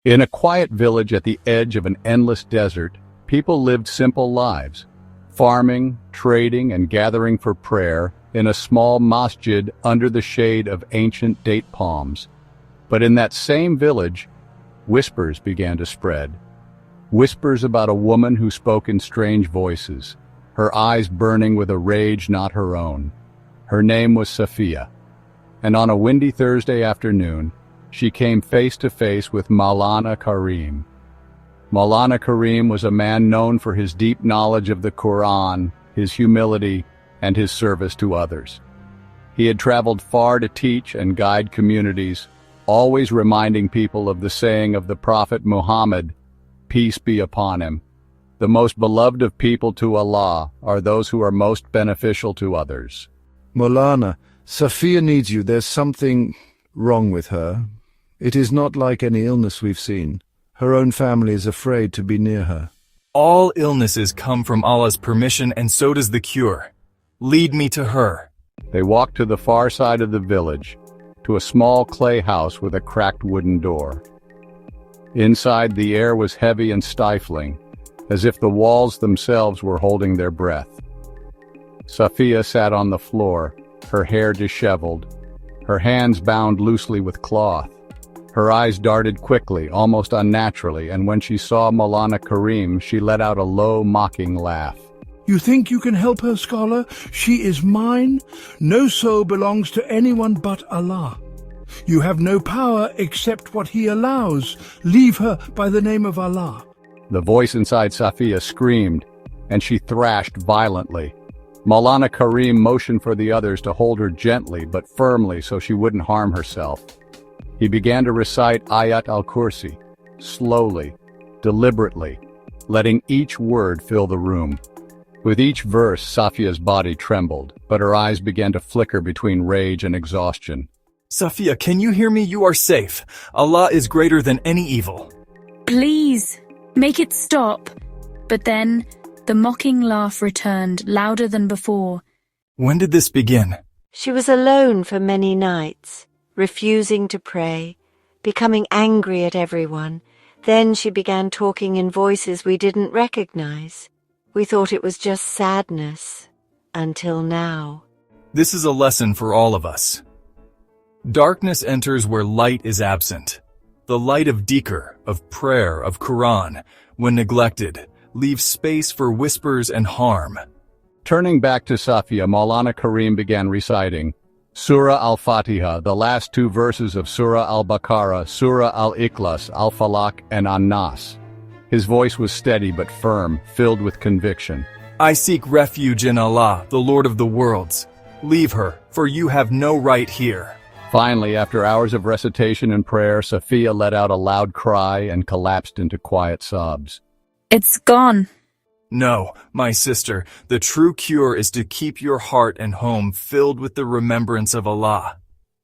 In a quiet village at the edge of an endless desert, people lived simple lives, farming, trading, and gathering for prayer in a small masjid under the shade of ancient date palms. But in that same village, whispers began to spread. Whispers about a woman who spoke in strange voices, her eyes burning with a rage not her own. Her name was Safiya, and on a windy Thursday afternoon, she came face to face with Maulana Qareem. Maulana Qareem was a man known for his deep knowledge of the Quran, his humility, and his service to others. He had traveled far to teach and guide communities, always reminding people of the saying of the Prophet Muhammad, peace be upon him. The most beloved of people to Allah are those who are most beneficial to others. Maulana, Safiya needs you. There's something wrong with her. It is not like any illness we've seen. Her own family is afraid to be near her. All illnesses come from Allah's permission, and so does the cure. Lead me to her. They walked to the far side of the village, to a small clay house with a cracked wooden door. Inside, the air was heavy and stifling, as if the walls themselves were holding their breath. Safiya sat on the floor, her hair disheveled, her hands bound loosely with cloth. Her eyes darted quickly, almost unnaturally, and when she saw Maulana Qareem, she let out a low, mocking laugh. You think you can help her, scholar? She is mine. No soul belongs to anyone but Allah. You have no power except what He allows. Leave her by the name of Allah. The voice inside Safiya screamed, and she thrashed violently. Maulana Qareem motioned for the others to hold her gently but firmly so she wouldn't harm herself. He began to recite Ayat al-Kursi, slowly, deliberately, letting each word fill the room. With each verse, Safiya's body trembled, but her eyes began to flicker between rage and exhaustion. Safiya, can you hear me? You are safe. Allah is greater than any evil. Please, make it stop. But then, the mocking laugh returned, louder than before. When did this begin? She was alone for many nights, refusing to pray, becoming angry at everyone. Then she began talking in voices we didn't recognize. We thought it was just sadness, until now. This is a lesson for all of us. Darkness enters where light is absent. The light of dhikr, of prayer, of Quran, when neglected, leaves space for whispers and harm. Turning back to Safiya, Maulana Qareem began reciting Surah Al-Fatiha, the last two verses of Surah Al-Baqarah, Surah Al-Ikhlas, Al-Falaq, and An-Nas. His voice was steady but firm, filled with conviction. I seek refuge in Allah, the Lord of the worlds. Leave her, for you have no right here. Finally, after hours of recitation and prayer, Safiya let out a loud cry and collapsed into quiet sobs. It's gone. No, my sister, the true cure is to keep your heart and home filled with the remembrance of Allah.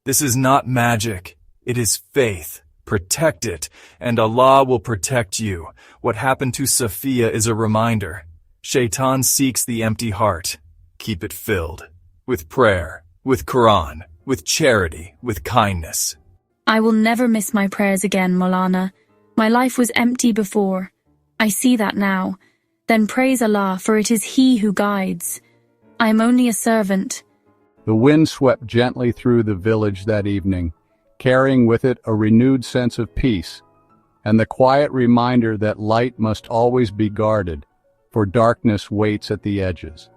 This is not magic, it is faith. Protect it, and Allah will protect you. What happened to Safiya is a reminder. Shaitan seeks the empty heart. Keep it filled. With prayer, with Quran, with charity, with kindness. I will never miss my prayers again, Maulana. My life was empty before. I see that now. Then praise Allah, for it is He who guides. I am only a servant. The wind swept gently through the village that evening, carrying with it a renewed sense of peace, and the quiet reminder that light must always be guarded, for darkness waits at the edges.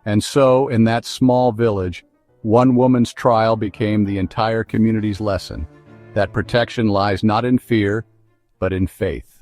And so, in that small village, one woman's trial became the entire community's lesson, that protection lies not in fear, but in faith.